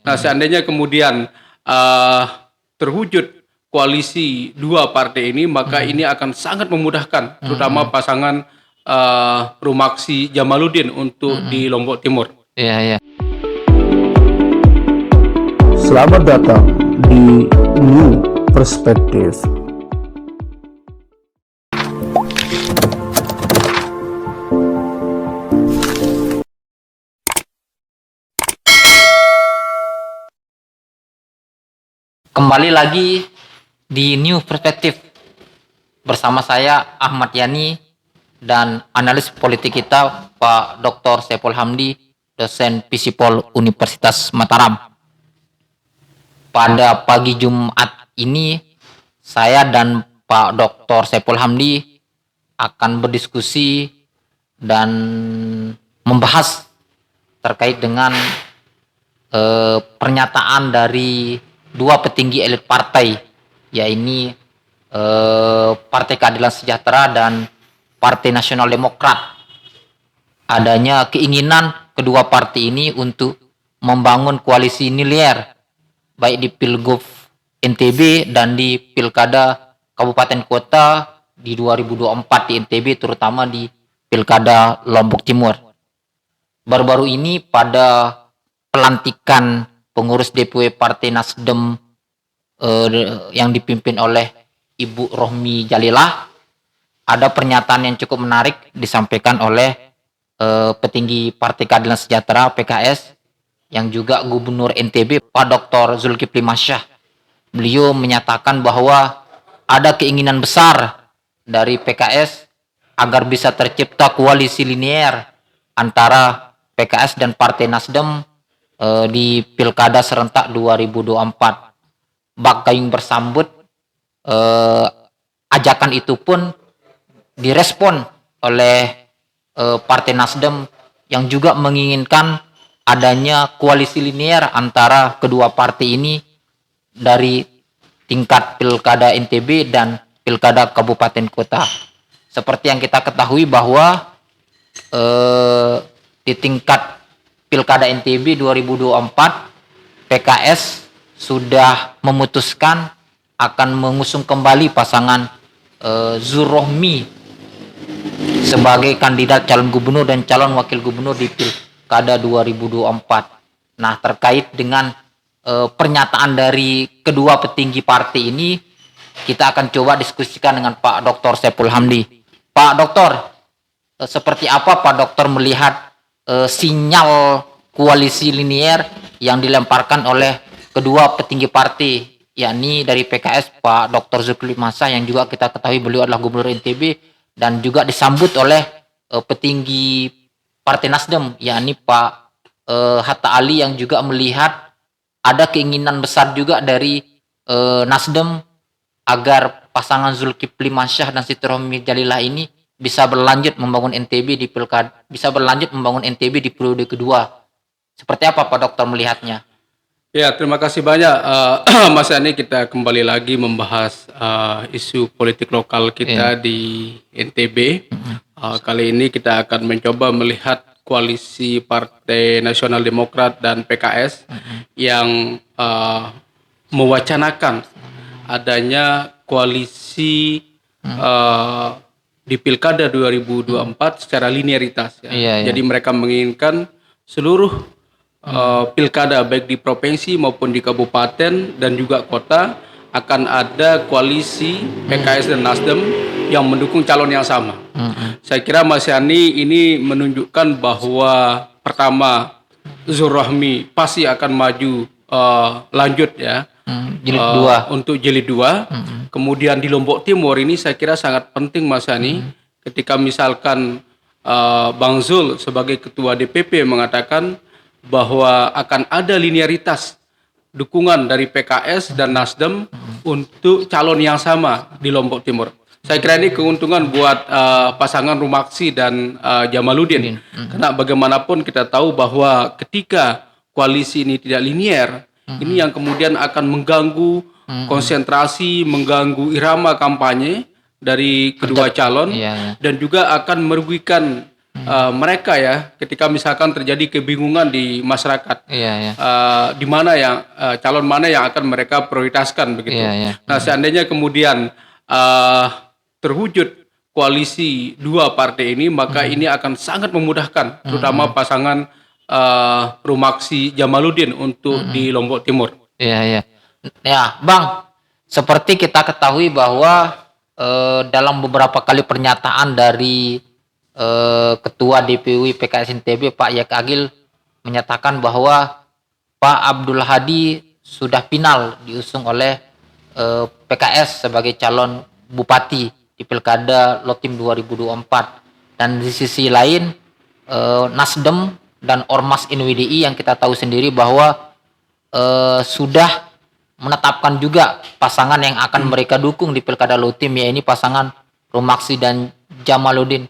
Nah, seandainya kemudian terwujud koalisi dua partai ini, maka ini akan sangat memudahkan, terutama pasangan Rumaksi Jamaluddin untuk di Lombok Timur. Iya, iya. Selamat datang di New Perspective. Kembali lagi di New Perspective bersama saya Ahmad Yani dan analis politik kita Pak Dr. Saiful Hamdi, dosen Fisipol Universitas Mataram. Pada pagi Jumat ini saya dan Pak Dr. Saiful Hamdi akan berdiskusi dan membahas terkait dengan pernyataan dari dua petinggi elit partai, yaitu Partai Keadilan Sejahtera dan Partai Nasional Demokrat. Adanya keinginan kedua partai ini untuk membangun koalisi nilaiar, baik di Pilgub NTB dan di Pilkada Kabupaten Kota di 2024 di NTB, terutama di Pilkada Lombok Timur. Baru-baru ini pada pelantikan pengurus DPW Partai Nasdem yang dipimpin oleh Ibu Rohmi Jalilah, ada pernyataan yang cukup menarik disampaikan oleh petinggi Partai Keadilan Sejahtera PKS yang juga Gubernur NTB Pak Dr. Zulkifli Masyah. Beliau menyatakan bahwa ada keinginan besar dari PKS agar bisa tercipta koalisi linear antara PKS dan Partai Nasdem di Pilkada serentak 2024. Bak Gayung bersambut, ajakan itu pun direspon oleh Partai Nasdem yang juga menginginkan adanya koalisi linear antara kedua partai ini dari tingkat Pilkada NTB dan Pilkada Kabupaten Kota. Seperti yang kita ketahui bahwa di tingkat Pilkada NTB 2024, PKS sudah memutuskan akan mengusung kembali pasangan Zurohmi sebagai kandidat calon gubernur dan calon wakil gubernur di Pilkada 2024. Nah, terkait dengan pernyataan dari kedua petinggi partai ini, kita akan coba diskusikan dengan Pak Dr. Saiful Hamdi. Pak Dr., seperti apa Pak Dr. melihat sinyal koalisi linear yang dilemparkan oleh kedua petinggi partai, yakni dari PKS Pak Dr. Zulkifli Masyah yang juga kita ketahui beliau adalah Gubernur NTB, dan juga disambut oleh petinggi Partai Nasdem, yakni Pak Hatta Ali yang juga melihat ada keinginan besar juga dari Nasdem agar pasangan Zulkifli Masyah dan Siti Rohmi Jalilah ini bisa berlanjut membangun NTB di pilkada, bisa berlanjut membangun NTB di periode kedua. Seperti apa Pak Dokter melihatnya? Ya, terima kasih banyak Mas Yani. Kita kembali lagi membahas isu politik lokal kita di NTB. Kali ini kita akan mencoba melihat koalisi Partai Nasional Demokrat dan PKS yang mewacanakan adanya koalisi di Pilkada 2024 secara linearitas. Ya. Jadi mereka menginginkan seluruh pilkada baik di provinsi maupun di kabupaten dan juga kota akan ada koalisi PKS dan Nasdem yang mendukung calon yang sama. Saya kira Mas Yani ini menunjukkan bahwa pertama Zurohmi pasti akan maju lanjut ya. Jilid 2. Untuk jilid 2. Kemudian di Lombok Timur ini saya kira sangat penting Mas Yani, ketika misalkan Bang Zul sebagai ketua DPP mengatakan bahwa akan ada linearitas dukungan dari PKS dan Nasdem untuk calon yang sama di Lombok Timur. Saya kira ini keuntungan buat pasangan Rumaksi dan Jamaluddin. Karena bagaimanapun kita tahu bahwa ketika koalisi ini tidak linear, ini yang kemudian akan mengganggu konsentrasi, mengganggu irama kampanye dari kedua calon, dan juga akan merugikan mereka ya ketika misalkan terjadi kebingungan di masyarakat. Iya, iya. Di mana yang calon mana yang akan mereka prioritaskan begitu. Iya, iya. Nah, seandainya kemudian terwujud koalisi dua partai ini, maka ini akan sangat memudahkan, terutama pasangan Rumaksi Jamaluddin untuk di Lombok Timur. Iya, iya. Ya, Bang, seperti kita ketahui bahwa dalam beberapa kali pernyataan dari Ketua DPW PKS NTB Pak Yak Agil menyatakan bahwa Pak Abdul Hadi sudah final diusung oleh PKS sebagai calon bupati di Pilkada Lotim 2024. Dan di sisi lain Nasdem dan Ormas NWDI yang kita tahu sendiri bahwa sudah menetapkan juga pasangan yang akan mereka dukung di Pilkada Lotim, yaitu pasangan Rumaksi dan Jamaluddin.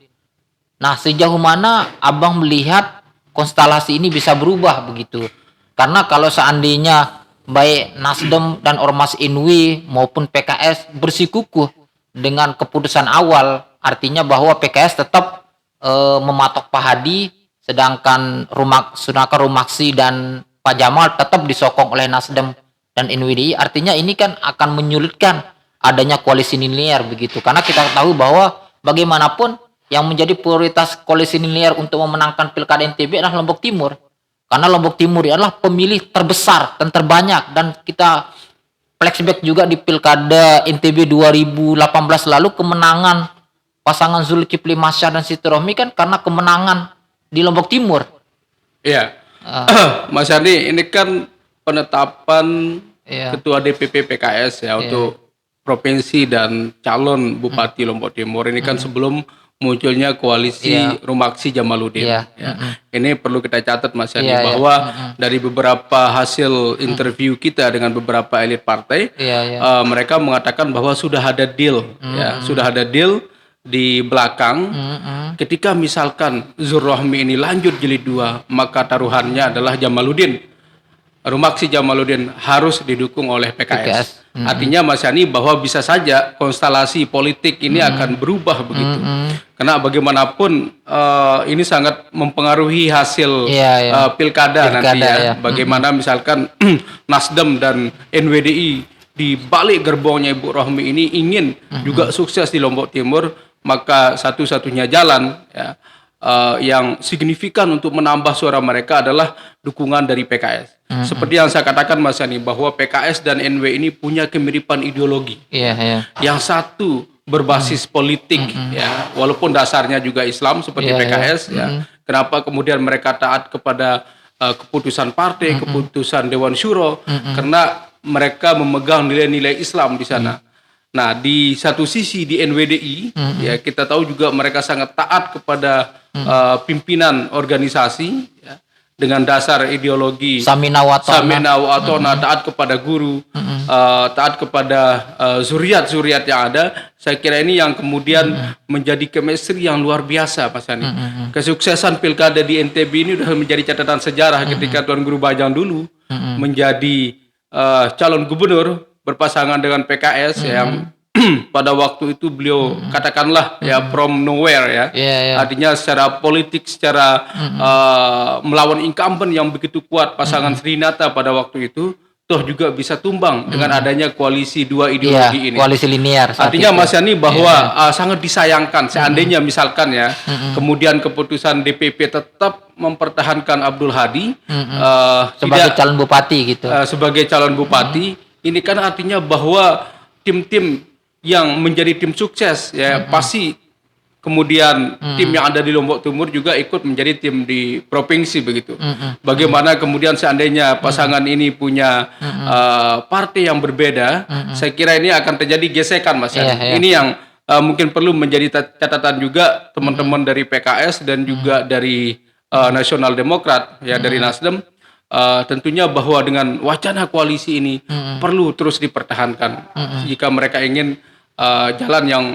Nah, sejauh mana Abang melihat konstelasi ini bisa berubah begitu? Karena kalau seandainya baik Nasdem dan Ormas NW maupun PKS bersikukuh dengan keputusan awal, artinya bahwa PKS tetap mematok Pak Hadi, sedangkan Rumaksi dan Pak Jamal tetap disokong oleh Nasdem dan NWDI. Artinya ini kan akan menyulitkan adanya koalisi linear begitu, karena kita tahu bahwa bagaimanapun yang menjadi prioritas koalisi linear untuk memenangkan Pilkada NTB adalah Lombok Timur, karena Lombok Timur adalah pemilih terbesar dan terbanyak. Dan kita flashback juga di Pilkada NTB 2018 lalu, kemenangan pasangan Zulkifli Masyar dan Siti Rohmi kan karena kemenangan di Lombok Timur. Iya. Mas Andi, ini kan penetapan Ketua DPP PKS ya untuk provinsi dan calon Bupati Lombok Timur ini kan sebelum munculnya koalisi Rumaksi Jamaluddin. Ya. Ini perlu kita catat Mas Andi bahwa dari beberapa hasil interview kita dengan beberapa elit partai, mereka mengatakan bahwa sudah ada deal, sudah ada deal di belakang. Ketika misalkan Zurrohmi ini lanjut jilid 2, maka taruhannya adalah Jamaluddin. Rumaksi Jamaluddin harus didukung oleh PKS. Artinya Mas Yani bahwa bisa saja konstelasi politik ini akan berubah begitu. Karena bagaimanapun ini sangat mempengaruhi hasil pilkada nanti ya. Bagaimana misalkan Nasdem dan NWDI di balik gerbongnya Ibu Rohmi ini ingin juga sukses di Lombok Timur, maka satu-satunya jalan yang signifikan untuk menambah suara mereka adalah dukungan dari PKS. Seperti yang saya katakan Mas Yani, bahwa PKS dan NW ini punya kemiripan ideologi. Yang satu berbasis politik, ya, walaupun dasarnya juga Islam seperti PKS. Kenapa kemudian mereka taat kepada keputusan partai, keputusan Dewan Syuro? Karena mereka memegang nilai-nilai Islam di sana. Nah, di satu sisi di NWDI, ya kita tahu juga mereka sangat taat kepada pimpinan organisasi, ya, dengan dasar ideologi Samina wa Atona, taat kepada guru, taat kepada zuriat-zuriat yang ada. Saya kira ini yang kemudian menjadi chemistry yang luar biasa, Mas Yani. Kesuksesan pilkada di NTB ini sudah menjadi catatan sejarah ketika Tuan Guru Bajang dulu menjadi calon gubernur berpasangan dengan PKS yang pada waktu itu beliau katakanlah ya from nowhere ya. Artinya secara politik, secara melawan incumbent yang begitu kuat pasangan Srinata pada waktu itu, toh juga bisa tumbang dengan adanya koalisi dua ideologi ini. Koalisi linear. Artinya Mas Yani bahwa sangat disayangkan seandainya misalkan ya kemudian keputusan DPP tetap mempertahankan Abdul Hadi sebagai calon bupati gitu. Sebagai calon bupati, ini kan artinya bahwa tim-tim yang menjadi tim sukses ya pasti kemudian tim yang ada di Lombok Timur juga ikut menjadi tim di provinsi begitu. Bagaimana kemudian seandainya pasangan ini punya partai yang berbeda, saya kira ini akan terjadi gesekan Mas Yani. Ini yang mungkin perlu menjadi catatan juga teman-teman dari PKS dan juga dari Nasional Demokrat ya, dari Nasdem. Tentunya bahwa dengan wacana koalisi ini perlu terus dipertahankan jika mereka ingin jalan yang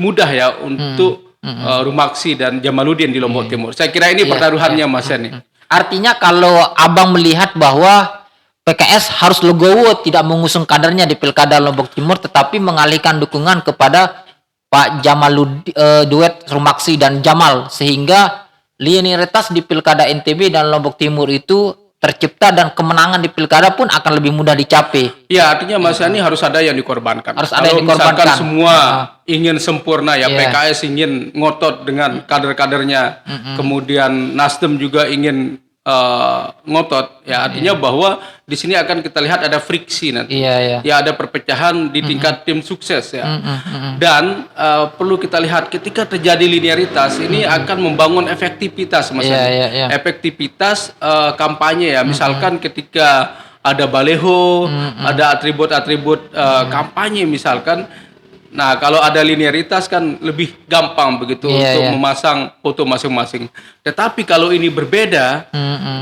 mudah ya untuk Rumaksi dan Jamaluddin di Lombok Timur. Saya kira ini pertaruhannya Mas Yani. Artinya kalau Abang melihat bahwa PKS harus legowo tidak mengusung kadernya di Pilkada Lombok Timur, tetapi mengalihkan dukungan kepada Pak Jamaluddin, duet Rumaksi dan Jamal, sehingga linearitas di Pilkada NTB dan Lombok Timur itu tercipta dan kemenangan di pilkada pun akan lebih mudah dicapai. Ya, artinya Mas Yani harus ada yang dikorbankan. Harus ada yang Kalau misalkan dikorbankan. semua ingin sempurna ya, Iya. PKS ingin ngotot dengan kader-kadernya, kemudian Nasdem juga ingin ngotot, ya artinya bahwa di sini akan kita lihat ada friksi nanti. Iya, iya. Ya ada perpecahan di tingkat tim sukses ya. Dan perlu kita lihat ketika terjadi linearitas ini akan membangun efektivitas Mas Iya, Yani. iya, iya. Efektivitas kampanye ya. Misalkan ketika ada baleho, ada atribut-atribut kampanye misalkan. Nah, kalau ada linearitas kan lebih gampang begitu Iya, untuk iya. memasang foto masing-masing. Tetapi kalau ini berbeda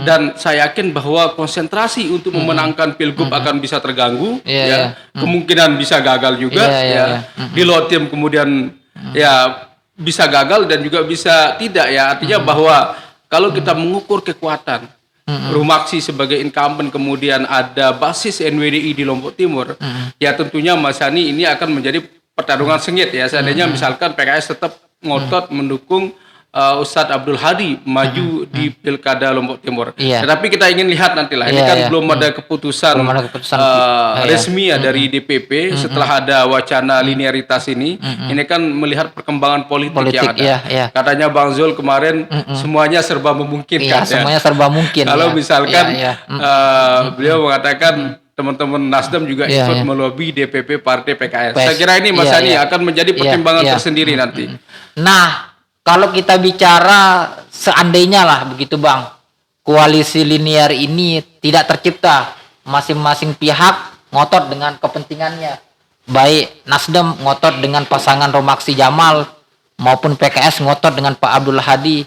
dan saya yakin bahwa konsentrasi untuk memenangkan pilgub akan bisa terganggu, Iya, ya. iya. Kemungkinan bisa gagal juga, Iya, iya, ya. iya. Di low team kemudian ya bisa gagal dan juga bisa tidak ya. Artinya bahwa kalau kita mengukur kekuatan Rumaksi sebagai incumbent kemudian ada basis NWDI di Lombok Timur, ya tentunya Mas Yani ini akan menjadi pertarungan sengit ya. Seandainya misalkan PKS tetap ngotot mendukung Ustadz Abdul Hadi maju di Pilkada Lombok Timur. Iya. Tetapi kita ingin lihat nantilah. Ini Iya, kan iya. belum ada keputusan, Belum ada keputusan resmi ya dari DPP setelah ada wacana linearitas ini. Ini kan melihat perkembangan politik yang ada. Iya, iya. Katanya Bang Zul kemarin semuanya serba Iya, memungkinkan ya. semuanya serba mungkin. Kalau ya. misalkan Iya, beliau mengatakan teman-teman Nasdem juga Iya, ikut iya. melobi DPP Partai PKS. PS. Saya kira ini Mas Iya, Yani iya. akan menjadi Iya, pertimbangan iya. tersendiri nanti. Nah, kalau kita bicara seandainya lah begitu Bang, koalisi linear ini tidak tercipta, masing-masing pihak ngotot dengan kepentingannya. Baik Nasdem ngotot dengan pasangan Romaksi Jamal maupun PKS ngotot dengan Pak Abdul Hadi.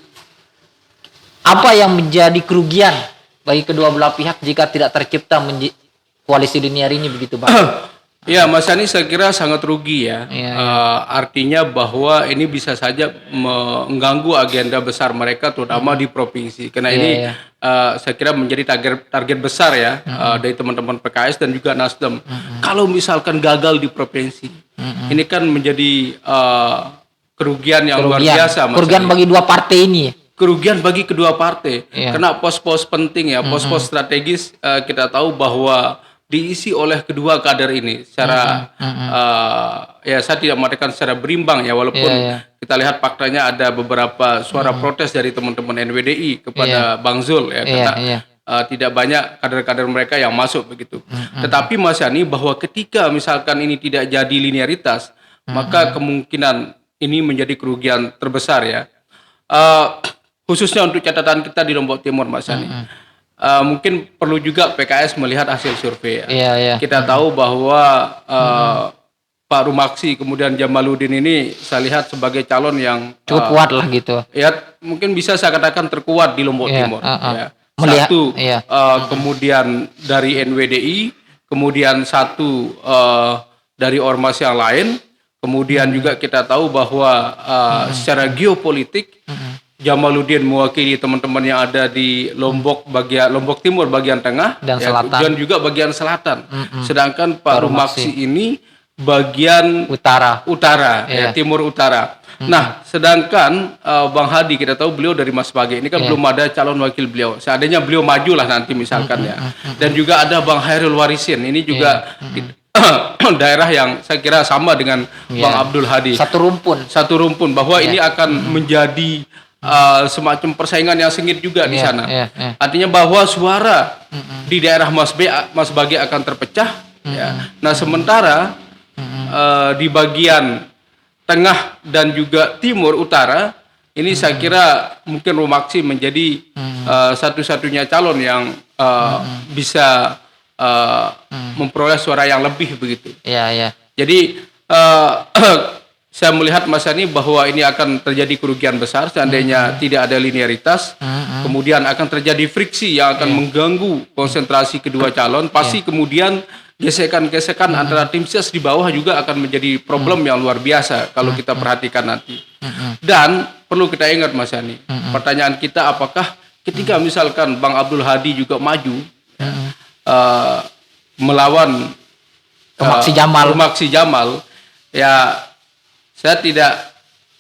Apa yang menjadi kerugian bagi kedua belah pihak jika tidak tercipta koalisi linear ini begitu Bang? Ya, Mas Yani saya kira sangat rugi ya. Iya, Artinya bahwa ini bisa saja mengganggu agenda besar mereka, terutama di provinsi. Karena Iya, ini iya. saya kira menjadi target besar ya dari teman-teman PKS dan juga Nasdem. Kalau misalkan gagal di provinsi, ini kan menjadi kerugian yang luar biasa, Mas Kerugian Yani. bagi dua partai ini. Kerugian bagi kedua partai. Iya. Karena pos-pos penting ya, pos-pos strategis kita tahu bahwa diisi oleh kedua kader ini secara ya saya tidak mengatakan secara berimbang ya, walaupun Iya, iya. kita lihat faktanya ada beberapa suara protes dari teman-teman NWDI kepada Bang Zul ya, karena iya. tidak banyak kader-kader mereka yang masuk begitu. Tetapi Mas Yani bahwa ketika misalkan ini tidak jadi linearitas, maka kemungkinan ini menjadi kerugian terbesar ya. Khususnya untuk catatan kita di Lombok Timur, Mas Yani. Mungkin perlu juga PKS melihat hasil survei. Ya. Iya, iya. Kita tahu bahwa Pak Rumaksi kemudian Jamaluddin ini saya lihat sebagai calon yang Cukup kuat lah gitu. ya mungkin bisa saya katakan terkuat di Lombok Iya, Timur. Ya. Melihat- Satu, iya. kemudian dari NWDI, kemudian satu dari ormas yang lain, kemudian juga kita tahu bahwa secara geopolitik Jamaluddin mewakili teman-teman yang ada di Lombok Timur bagian tengah Dan ya, selatan. dan juga bagian selatan. Sedangkan Pak Rumaksi. Rumaksi ini bagian Utara. ya, Iya. timur utara. Nah, sedangkan Bang Hadi kita tahu beliau dari Mas Bage ini kan Iya. belum ada calon wakil beliau. Seandainya beliau majulah nanti misalkan ya. Dan juga ada Bang Hairul Warisin. Ini juga di daerah yang saya kira sama dengan Bang Abdul Hadi. Satu rumpun. Satu rumpun bahwa ini akan menjadi semacam persaingan yang sengit juga di Iya, sana. iya, iya. Artinya bahwa suara di daerah Mas Bage akan terpecah. Ya. Nah, sementara di bagian tengah dan juga timur utara ini saya kira mungkin Rumaksi menjadi satu-satunya calon yang bisa memperoleh suara yang lebih begitu. Iya, iya. Jadi saya melihat Mas Yani bahwa ini akan terjadi kerugian besar seandainya tidak ada linearitas. Kemudian akan terjadi friksi yang akan mengganggu konsentrasi kedua calon. Pasti kemudian gesekan-gesekan antara tim ses di bawah juga akan menjadi problem yang luar biasa kalau kita perhatikan nanti. Dan perlu kita ingat Mas Yani, pertanyaan kita apakah ketika misalkan Bang Abdul Hadi juga maju melawan Rumaksi Jamal. Rumaksi Jamal, ya saya tidak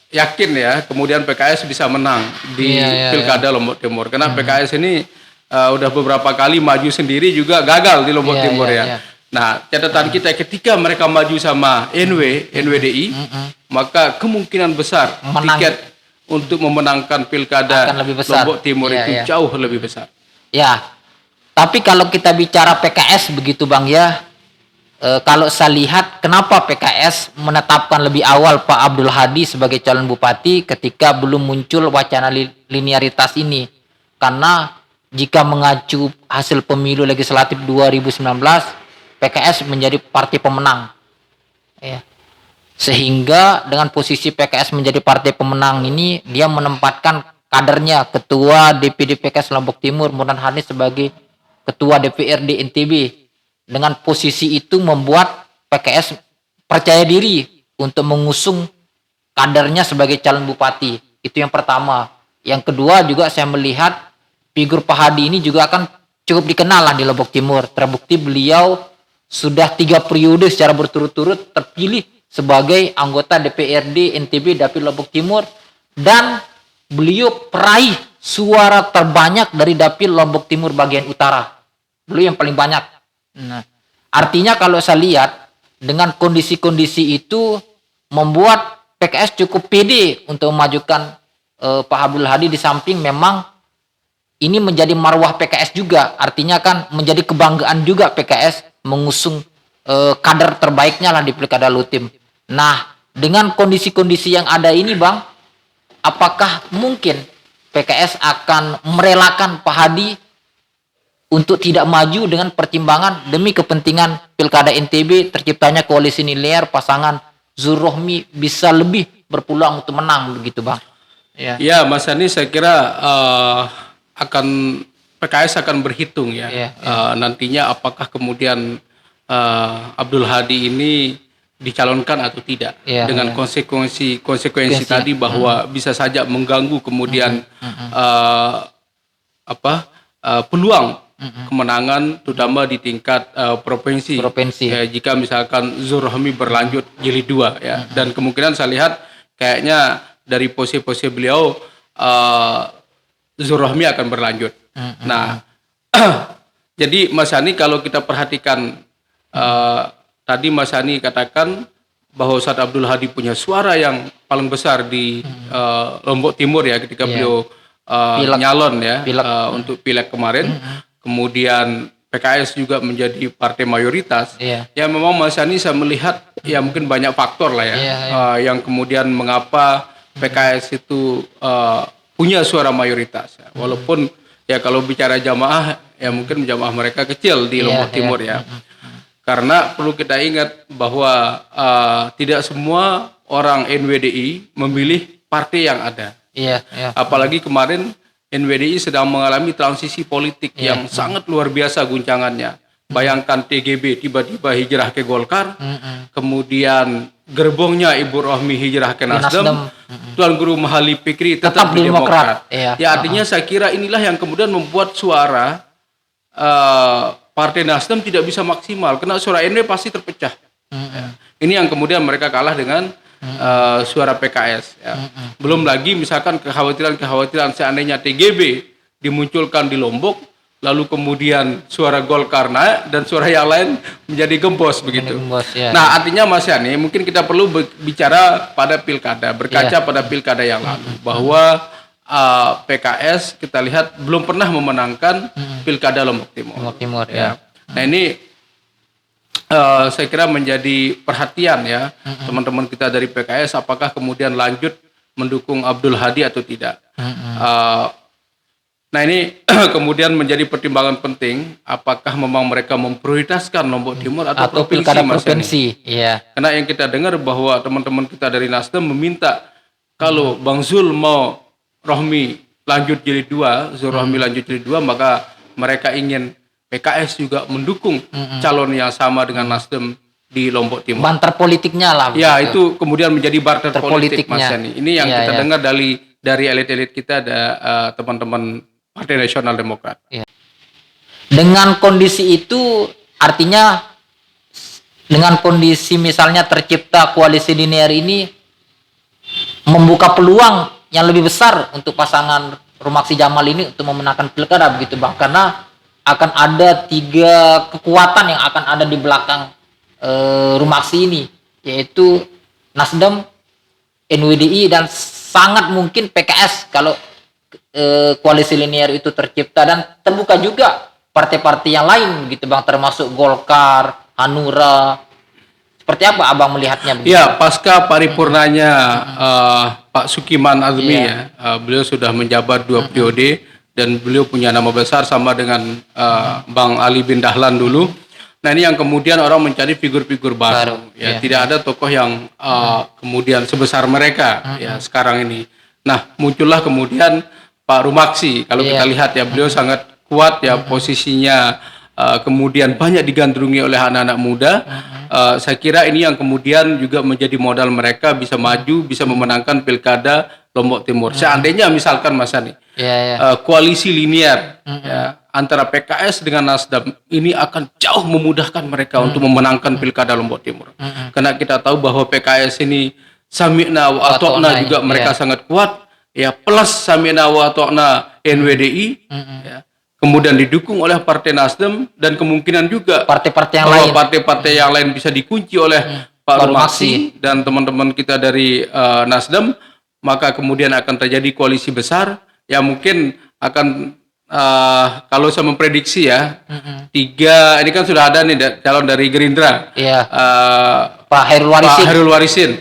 yakin ya kemudian PKS bisa menang di Pilkada Lombok Timur karena PKS ini udah beberapa kali maju sendiri juga gagal di Lombok Timur ya. Nah, catatan kita ketika mereka maju sama NWDI, maka kemungkinan besar tiket untuk memenangkan Pilkada Lombok Timur itu jauh lebih besar. Ya, tapi kalau kita bicara PKS begitu Bang ya, kalau saya lihat kenapa PKS menetapkan lebih awal Pak Abdul Hadi sebagai calon bupati ketika belum muncul wacana linearitas ini. Karena jika mengacu hasil pemilu legislatif 2019, PKS menjadi partai pemenang. Ya. Sehingga dengan posisi PKS menjadi partai pemenang ini, dia menempatkan kadernya, Ketua DPD PKS Lombok Timur, Murnan Hani sebagai Ketua DPRD NTB. Dengan posisi itu membuat PKS percaya diri untuk mengusung kadernya sebagai calon bupati. Itu yang pertama. Yang kedua juga saya melihat figur Pak Hadi ini juga akan cukup dikenal lah di Lombok Timur. Terbukti beliau sudah 3 periode secara berturut-turut terpilih sebagai anggota DPRD NTB Dapil Lombok Timur dan beliau peraih suara terbanyak dari Dapil Lombok Timur bagian utara. Beliau yang paling banyak. Nah, artinya kalau saya lihat dengan kondisi-kondisi itu membuat PKS cukup pede untuk memajukan Pak Abdul Hadi di samping memang ini menjadi marwah PKS juga. Artinya kan menjadi kebanggaan juga PKS mengusung kader terbaiknya lah di Pilkada Lutim. Nah, dengan kondisi-kondisi yang ada ini Bang, apakah mungkin PKS akan merelakan Pak Hadi untuk tidak maju dengan pertimbangan demi kepentingan Pilkada NTB terciptanya koalisi linear pasangan Zurohmi bisa lebih berpeluang untuk menang begitu Bang? Ya, Mas Hani saya kira PKS akan berhitung ya. Nantinya apakah kemudian Abdul Hadi ini dicalonkan atau tidak dengan konsekuensi tadi bahwa bisa saja mengganggu kemudian peluang kemenangan terutama di tingkat provinsi. Jika misalkan Zurohmi berlanjut jilid 2 ya, dan kemungkinan saya lihat kayaknya dari posisi beliau Zurohmi akan berlanjut. Nah, jadi Mas Hani kalau kita perhatikan tadi Mas Hani katakan bahwa Ustadz Abdul Hadi punya suara yang paling besar di Lombok Timur ya ketika beliau nyalon ya untuk pileg kemarin. Kemudian PKS juga menjadi partai mayoritas. Ya memang Mas Hani saya melihat ya mungkin banyak faktor lah ya, yang kemudian mengapa PKS itu punya suara mayoritas. Ya. Walaupun ya kalau bicara jamaah ya mungkin jamaah mereka kecil di Lombok Timur ya. Karena perlu kita ingat bahwa tidak semua orang NWDI memilih partai yang ada. Apalagi kemarin NWDI sedang mengalami transisi politik yang sangat luar biasa guncangannya. Bayangkan TGB tiba-tiba hijrah ke Golkar, kemudian gerbongnya Ibu Rohmi hijrah ke Nasdem, Tuan Guru Mahali Fikri tetap di Demokrat. Ya artinya saya kira inilah yang kemudian membuat suara Partai Nasdem tidak bisa maksimal karena suara NW pasti terpecah. Ini yang kemudian mereka kalah dengan suara PKS. Ya. Belum lagi misalkan kekhawatiran seandainya TGB dimunculkan di Lombok, lalu kemudian suara Golkar naik dan suara yang lain menjadi gembos begitu. Nah artinya Mas Yani mungkin kita perlu bicara pada pilkada, berkaca pada pilkada yang lalu bahwa PKS kita lihat belum pernah memenangkan pilkada Lombok Timur. Ya. Nah ini saya kira menjadi perhatian ya teman-teman kita dari PKS apakah kemudian lanjut mendukung Abdul Hadi atau tidak. Nah ini kemudian menjadi pertimbangan penting apakah memang mereka memprioritaskan Lombok Timur atau provinsi. Karena yang kita dengar bahwa teman-teman kita dari Nasdem meminta kalau Bang Zul mau Rohmi lanjut jilid 2, Zurohmi lanjut jilid 2, maka mereka ingin PKS juga mendukung calon yang sama dengan Nasdem di Lombok Timur. Banter politiknya lah. Ya begitu. Itu kemudian menjadi barter politik Mas Yani. Ini yang kita dengar dari elit-elit kita ada teman-teman Partai Nasional Demokrat. Dengan kondisi itu artinya dengan kondisi misalnya tercipta koalisi linear ini membuka peluang yang lebih besar untuk pasangan Rumaksi Jamal ini untuk memenangkan pilkada begitu Bang, karena akan ada 3 kekuatan yang akan ada di belakang Rumaksi ini, yaitu Nasdem, NWDI, dan sangat mungkin PKS kalau koalisi linear itu tercipta, dan terbuka juga partai-partai yang lain gitu Bang, termasuk Golkar, Hanura. Seperti apa Abang melihatnya begitu? Ya, pasca paripurnanya Pak Sukiman Azmi ya, beliau sudah menjabat 2 periode dan beliau punya nama besar sama dengan Bang Ali bin Dahlan dulu. Nah, ini yang kemudian orang mencari figur-figur baru. Ya, tidak ada tokoh yang kemudian sebesar mereka ya sekarang ini. Nah, muncullah kemudian Pak Rumaksi. Kalau kita lihat ya, beliau sangat kuat ya posisinya. Kemudian banyak digandrungi oleh anak-anak muda. Saya kira ini yang kemudian juga menjadi modal mereka bisa maju, bisa memenangkan pilkada Lombok Timur. Seandainya misalkan Mas Ani, koalisi linear ya, antara PKS dengan Nasdem ini akan jauh memudahkan mereka untuk memenangkan pilkada Lombok Timur. Karena kita tahu bahwa PKS ini sami'na wa ata'na juga mereka sangat kuat. Ya, plus sami'na wa ata'na NWDI. Ya. Kemudian didukung oleh Partai Nasdem dan kemungkinan juga partai-partai yang lain, partai-partai yang lain bisa dikunci oleh Pak Rumaksi dan teman-teman kita dari Nasdem, maka kemudian akan terjadi koalisi besar yang mungkin akan kalau saya memprediksi ya 3 ini kan sudah ada nih calon dari Gerindra, Pak Hairul Warisin,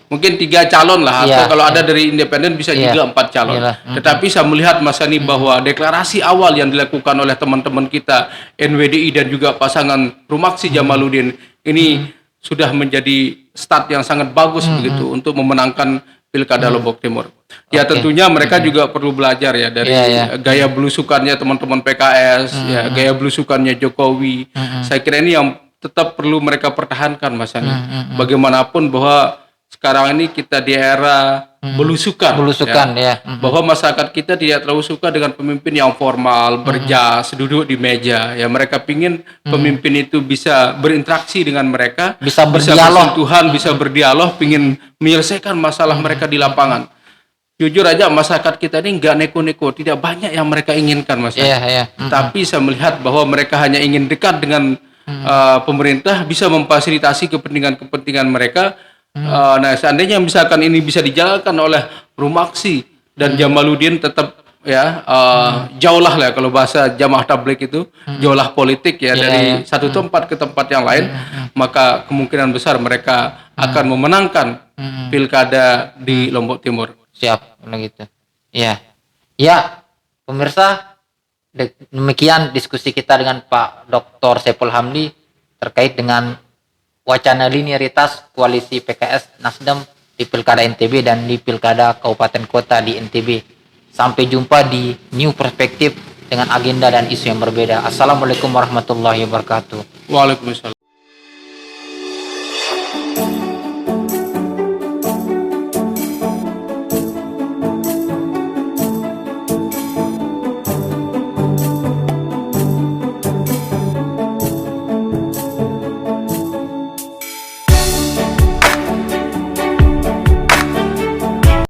mungkin 3 calon lah, atau kalau ada dari independen bisa juga 4 calon. Tetapi saya melihat Mas Ani bahwa deklarasi awal yang dilakukan oleh teman-teman kita NWDI dan juga pasangan Rumaksi Jamaluddin ini sudah menjadi start yang sangat bagus begitu untuk memenangkan pilkada Lombok Timur. Ya tentunya mereka juga perlu belajar ya dari gaya belusukannya teman-teman PKS, ya gaya belusukannya Jokowi. Saya kira ini yang tetap perlu mereka pertahankan Mas Ani. Bagaimanapun bahwa sekarang ini kita di era belusukan ya. Bahwa masyarakat kita tidak terlalu suka dengan pemimpin yang formal, berjas, duduk di meja. Ya, mereka pingin pemimpin itu bisa berinteraksi dengan mereka, bisa bersentuhan, bisa berdialog, pingin menyelesaikan masalah mereka di lapangan. Jujur aja masyarakat kita ini nggak neko-neko, tidak banyak yang mereka inginkan Mas. Tapi saya melihat bahwa mereka hanya ingin dekat dengan pemerintah, bisa memfasilitasi kepentingan mereka. Nah, seandainya misalkan ini bisa dijalankan oleh Rumaksi dan Jamaluddin tetap ya jauhlah lah kalau bahasa jamaah tabligh itu jauhlah politik ya dari satu tempat ke tempat yang lain, maka kemungkinan besar mereka akan memenangkan pilkada di Lombok Timur. Siap, begitu. Ya, pemirsa, demikian diskusi kita dengan Pak Dr. Saiful Hamdi terkait dengan wacana linearitas koalisi PKS Nasdem di Pilkada NTB dan di Pilkada Kabupaten Kota di NTB. Sampai jumpa di New Perspektif dengan agenda dan isu yang berbeda. Assalamualaikum warahmatullahi wabarakatuh. Waalaikumsalam.